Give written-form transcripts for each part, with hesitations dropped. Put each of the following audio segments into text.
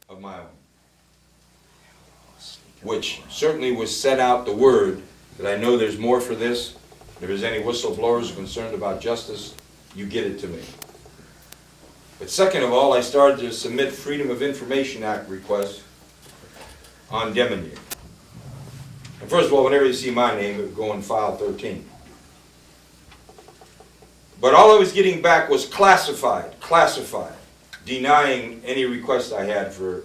of my own, which certainly was set out the word that I know there's more for this. If there's any whistleblowers concerned about justice, you get it to me. But second of all, I started to submit Freedom of Information Act requests on Deminick. And first of all, whenever you see my name, it would go in file 13. But all I was getting back was classified, denying any request I had for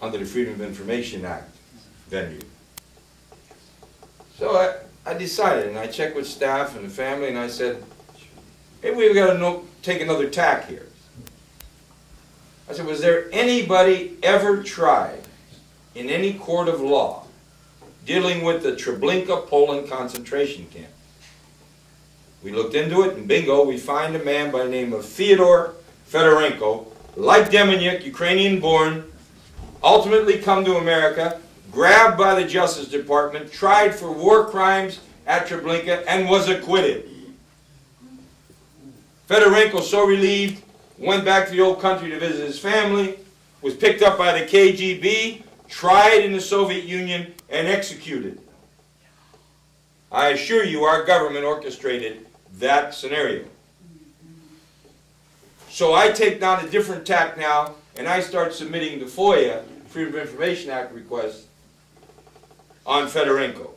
under the Freedom of Information Act venue. So I decided, and I checked with staff and the family, and I said, maybe we've got to take another tack here. I said, was there anybody ever tried in any court of law dealing with the Treblinka Poland concentration camp? We looked into it, and bingo, we find a man by the name of Fyodor Fedorenko, like Deminick, Ukrainian-born, ultimately come to America, grabbed by the Justice Department, tried for war crimes at Treblinka, and was acquitted. Fedorenko, so relieved, went back to the old country to visit his family, was picked up by the KGB, tried in the Soviet Union, and executed. I assure you our government orchestrated that scenario. So I take down a different tack now, and I start submitting the FOIA, Freedom of Information Act request, on Fedorenko.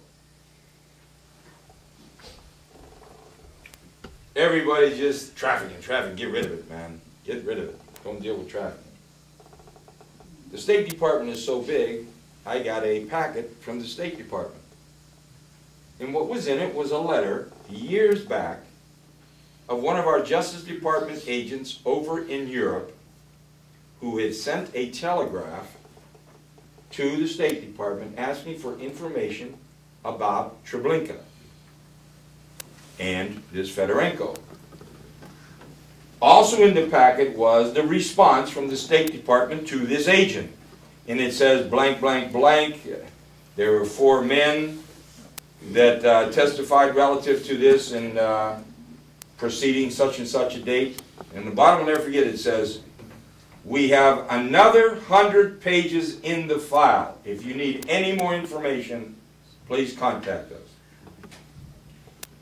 Everybody's just trafficking, get rid of it, man. Get rid of it. Don't deal with trafficking. The State Department is so big, I got a packet from the State Department. And what was in it was a letter, years back, of one of our Justice Department agents over in Europe who had sent a telegraph to the State Department asking for information about Treblinka and this Fedorenko. Also in the packet was the response from the State Department to this agent. And it says blank, blank, blank. There were 4 men that testified relative to this in proceeding such and such a date. And the bottom, I'll never forget, it says, we have another 100 pages in the file. If you need any more information, please contact us.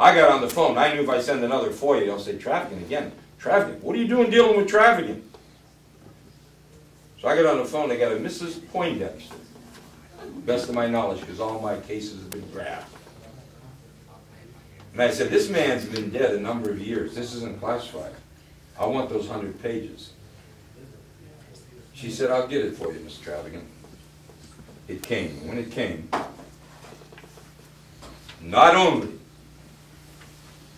I got on the phone. I knew if I send another FOIA, they'll say, trafficking again. Trafficking? What are you doing dealing with trafficking? So I got on the phone. They got a Mrs. Poindexter, best of my knowledge, because all my cases have been grabbed. And I said, this man's been dead a number of years. This isn't classified. I want those 100 pages. She said, I'll get it for you, Mr. Traficant. It came. When it came, not only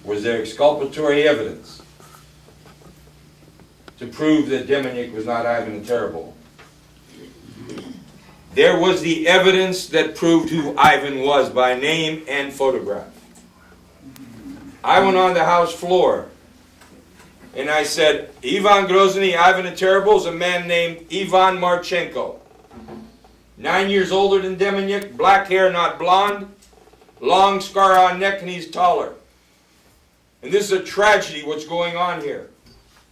was there exculpatory evidence to prove that Deminick was not Ivan the Terrible, there was the evidence that proved who Ivan was by name and photograph. I went on the House floor and I said, Ivan Grozny, Ivan the Terrible, is a man named Ivan Marchenko. 9 years older than Deminick, black hair, not blonde, long scar on neck, and he's taller. And this is a tragedy what's going on here.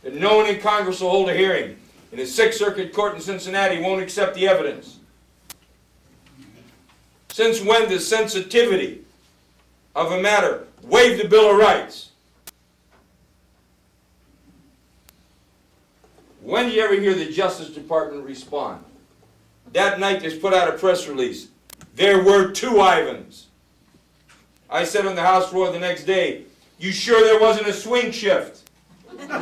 That no one in Congress will hold a hearing. And the 6th Circuit Court in Cincinnati won't accept the evidence. Since when does sensitivity of a matter waive the Bill of Rights? When did you ever hear the Justice Department respond? That night they put out a press release. There were 2 Ivans. I said on the House floor the next day, you sure there wasn't a swing shift? And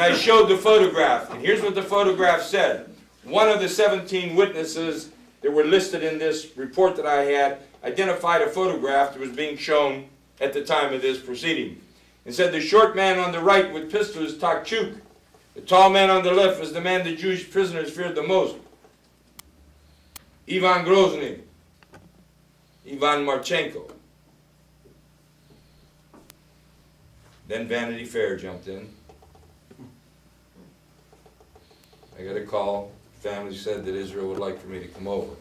I showed the photograph, and here's what the photograph said. One of the 17 witnesses that were listed in this report that I had identified a photograph that was being shown at the time of this proceeding. And said the short man on the right with pistol is Takchuk. The tall man on the left was the man the Jewish prisoners feared the most. Ivan Grozny. Ivan Marchenko. Then Vanity Fair jumped in. I got a call. Family said that Israel would like for me to come over.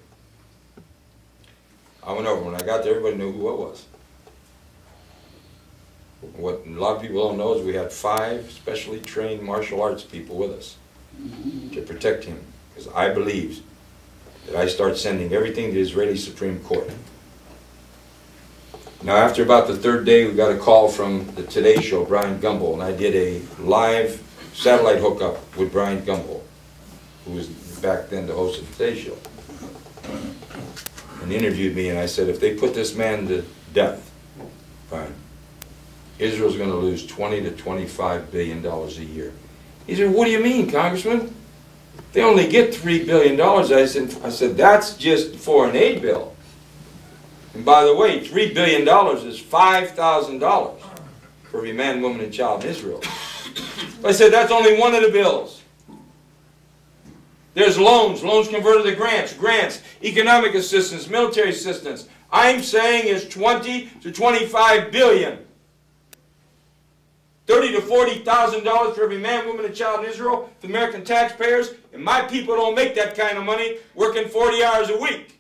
I went over. When I got there, everybody knew who I was. What a lot of people don't know is we had 5 specially trained martial arts people with us. to protect him, because I believe that I start sending everything to the Israeli Supreme Court. Now, after about the third day, we got a call from the Today Show, Brian Gumbel, and I did a live satellite hookup with Brian Gumbel, who was back then the host of the Today Show, and interviewed me, and I said, if they put this man to death, Brian, Israel's going to lose $20 to $25 billion a year. He said, what do you mean, Congressman? They only get $3 billion. I said, that's just the foreign aid bill. And by the way, $3 billion is $5,000 for every man, woman, and child in Israel. I said, that's only one of the bills. There's loans converted to grants, economic assistance, military assistance. I'm saying is 20 to 25 billion. $30,000 to $40,000 for every man, woman, and child in Israel, for American taxpayers, and my people don't make that kind of money working 40 hours a week.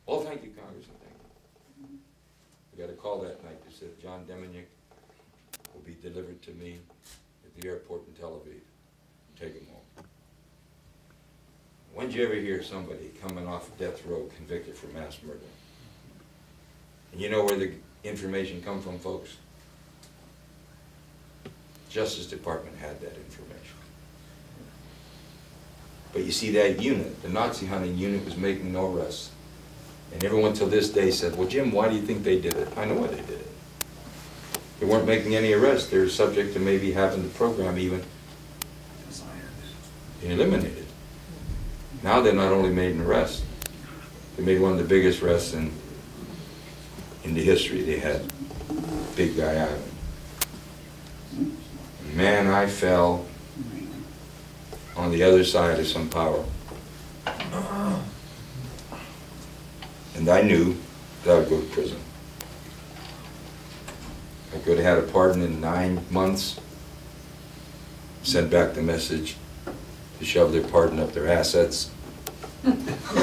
Well, thank you, Congressman. Thank you. I got a call that night that said John Deminick will be delivered to me at the airport in Tel Aviv. Take him home. When did you ever hear somebody coming off death row convicted for mass murder? And you know where the information come from, folks? Justice Department had that information. But you see, that unit, the Nazi hunting unit, was making no arrests. And everyone till this day said, well, Jim, why do you think they did it? I know why they did it. They weren't making any arrests. They were subject to maybe having the program even eliminated. Now they not only made an arrest, they made one of the biggest arrests in the history. They had Big Guy Island. Man, I fell on the other side of some power. And I knew that I would go to prison. I could have had a pardon in 9 months, sent back the message to shove their pardon up their assets. Because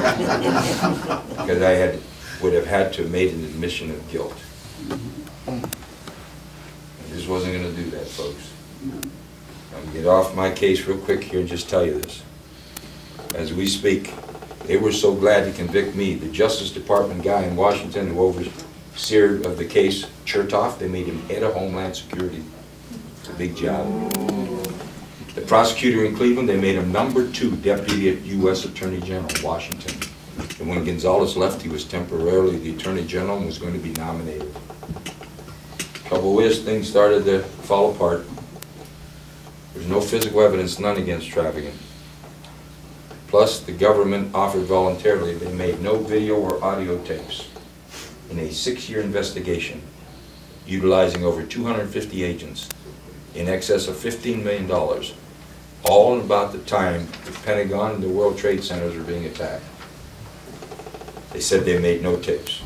I would have had to have made an admission of guilt. I just wasn't going to do that, folks. I'm going to get off my case real quick here and just tell you this. As we speak, they were so glad to convict me. The Justice Department guy in Washington who overseer of the case, Chertoff, they made him head of Homeland Security. It's a big job. The prosecutor in Cleveland, they made him #2 deputy at U.S. Attorney General in Washington. And when Gonzales left, he was temporarily the Attorney General and was going to be nominated. Trouble is, things started to fall apart. There's no physical evidence, none against Traficant. Plus, the government offered voluntarily. They made no video or audio tapes in a 6-year investigation, utilizing over 250 agents, in excess of $15 million, all in about the time the Pentagon and the World Trade Centers were being attacked. They said they made no tapes.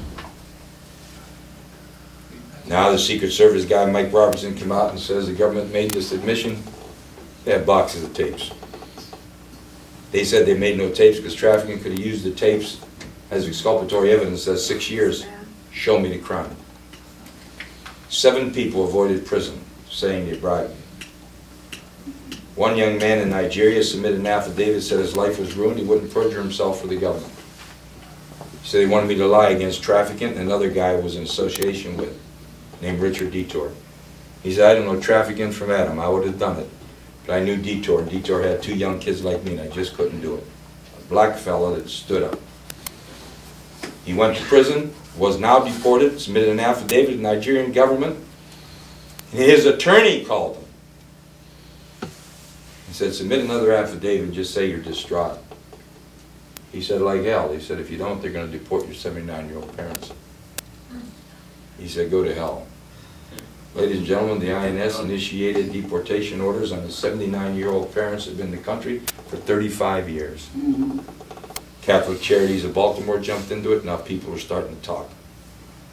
Now the Secret Service guy, Mike Robertson, came out and says the government made this admission. They have boxes of tapes. They said they made no tapes because Traficant could have used the tapes as exculpatory evidence. That's 6 years. Show me the crime. 7 people avoided prison, saying they bribed me. One young man in Nigeria submitted an affidavit, said his life was ruined. He wouldn't perjure himself for the government. He said he wanted me to lie against Traficant and another guy I was in association with, named Richard Detour. He said, I don't know Traficant from Adam. I would have done it. But I knew Detour, and Detour had 2 young kids like me, and I just couldn't do it. A black fellow that stood up. He went to prison, was now deported, submitted an affidavit to the Nigerian government, and his attorney called him. He said, submit another affidavit, just say you're distraught. He said, like hell. He said, if you don't, they're going to deport your 79-year-old parents. He said, go to hell. Ladies and gentlemen, the INS initiated deportation orders on the 79-year-old parents who have been in the country for 35 years. Catholic Charities of Baltimore jumped into it. Now people are starting to talk.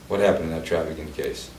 What happened in that Traficant case?